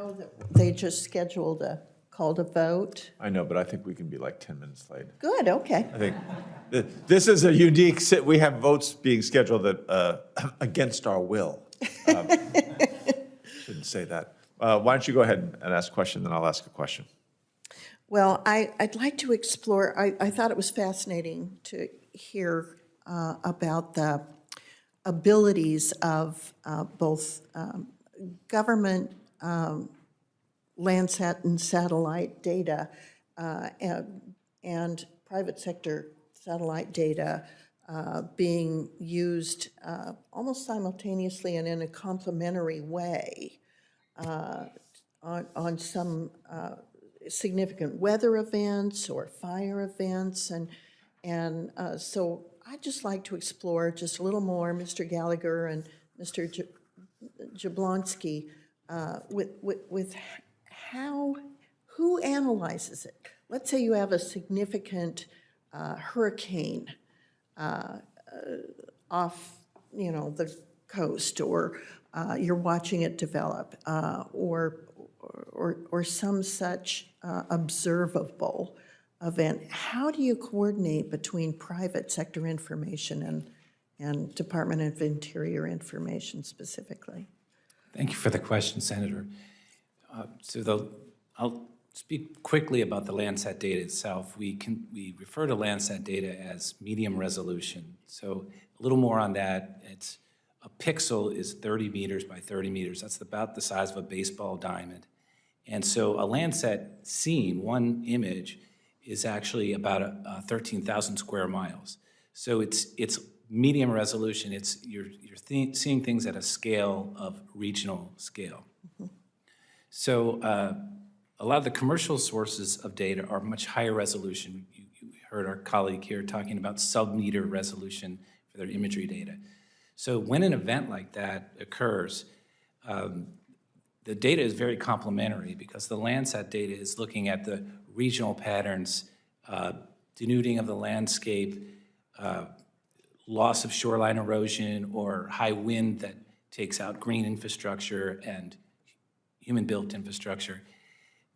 know that they just scheduled a call to vote. I know, but I think we can be like 10 minutes late. Good, okay. I think this is a unique, we have votes being scheduled that, against our will. Shouldn't say that. Why don't you go ahead and ask a question, then I'll ask a question. Well, I'd like to explore, I thought it was fascinating to hear about the abilities of both government Landsat and satellite data and private sector satellite data being used almost simultaneously and in a complementary way on some significant weather events or fire events. And so I'd just like to explore just a little more, Mr. Gallagher and Mr. Jablonski, with how, who analyzes it? Let's say you have a significant hurricane off, the coast, or you're watching it develop, or some such observable event. How do you coordinate between private sector information and Department of Interior information specifically? Thank you for the question, Senator. I'll speak quickly about the Landsat data itself. We refer to Landsat data as medium resolution. So a little more on that. It's a pixel is 30 meters by 30 meters. That's about the size of a baseball diamond. And so a Landsat scene, one image, is actually about 13,000 square miles. So it's medium resolution. You're seeing things at a scale of regional scale. Mm-hmm. So a lot of the commercial sources of data are much higher resolution. You heard our colleague here talking about sub-meter resolution for their imagery data. So when an event like that occurs, the data is very complementary because the Landsat data is looking at the regional patterns, denuding of the landscape, loss of shoreline erosion, or high wind that takes out green infrastructure and human-built infrastructure.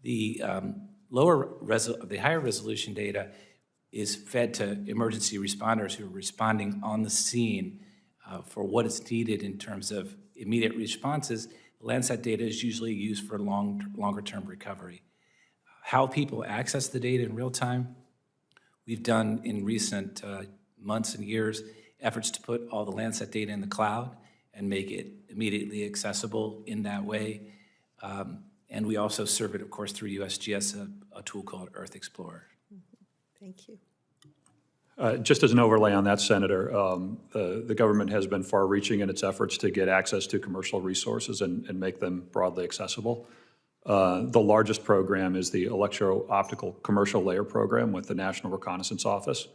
The higher resolution data is fed to emergency responders who are responding on the scene for what is needed in terms of immediate responses. Landsat data is usually used for longer-term recovery. How people access the data in real time, we've done in recent months and years efforts to put all the Landsat data in the cloud and make it immediately accessible in that way. And we also serve it, of course, through USGS, a tool called Earth Explorer. Thank you. Just as an overlay on that, Senator, the government has been far-reaching in its efforts to get access to commercial resources and make them broadly accessible. The largest program is the Electro-Optical Commercial Layer Program with the National Reconnaissance Office,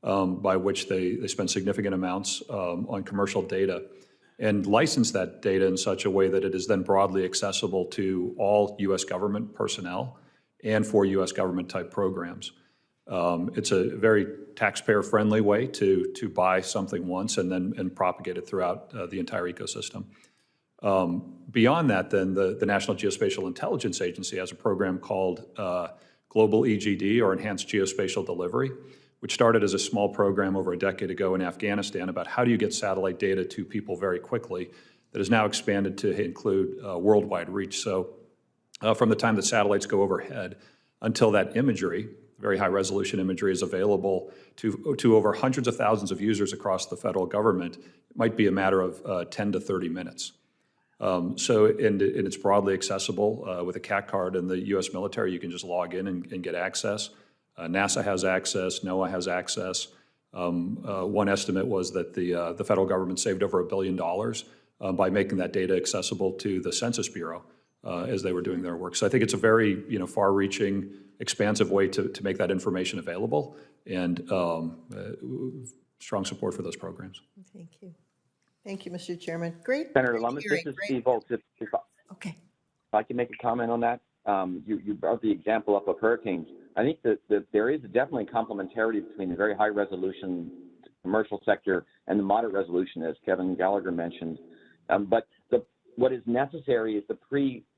by which they spend significant amounts on commercial data and license that data in such a way that it is then broadly accessible to all U.S. government personnel and for U.S. government-type programs. It's a very taxpayer-friendly way to buy something once and propagate it throughout the entire ecosystem. Beyond that, then, the National Geospatial Intelligence Agency has a program called Global EGD, or Enhanced Geospatial Delivery, which started as a small program over a decade ago in Afghanistan about how do you get satellite data to people very quickly, that has now expanded to include worldwide reach. So from the time that satellites go overhead until that imagery, very high resolution imagery, is available to over hundreds of thousands of users across the federal government, it might be a matter of 10 to 30 minutes. And it's broadly accessible with a CAT card in the U.S. military. You can just log in and get access. NASA has access, NOAA has access. One estimate was that the federal government saved over $1 billion by making that data accessible to the Census Bureau as they were doing their work. So I think it's a very far-reaching, expansive way to make that information available, and strong support for those programs. Thank you. Thank you, Mr. Chairman. Great. Senator Lummis, this is Steve Volz. Okay. If I can make a comment on that. You brought the example up of hurricanes. I think that there is definitely complementarity between the very high resolution commercial sector and the moderate resolution, as Kevin Gallagher mentioned. But what is necessary is the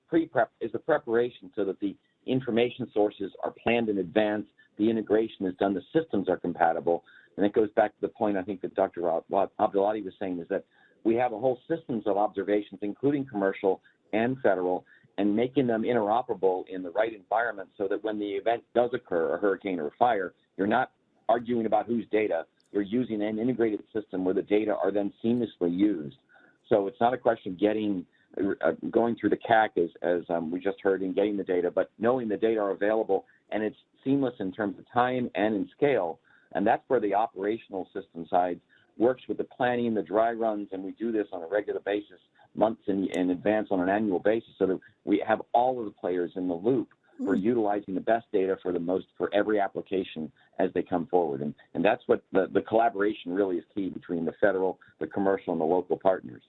pre-prep, is the preparation so that the information sources are planned in advance, the integration is done, the systems are compatible. And it goes back to the point I think that Dr. Abdulati was saying, is that we have a whole systems of observations, including commercial and federal, and making them interoperable in the right environment so that when the event does occur, a hurricane or a fire, you're not arguing about whose data. You're using an integrated system where the data are then seamlessly used. So it's not a question of going through the CAC as we just heard and getting the data, but knowing the data are available and it's seamless in terms of time and in scale. And that's where the operational system side works with the planning, the dry runs, and we do this on a regular basis, months in advance on an annual basis, so that we have all of the players in the loop for utilizing the best data for every application as they come forward. And that's what the collaboration really is key between the federal, the commercial, and the local partners.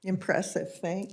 Impressive, thanks.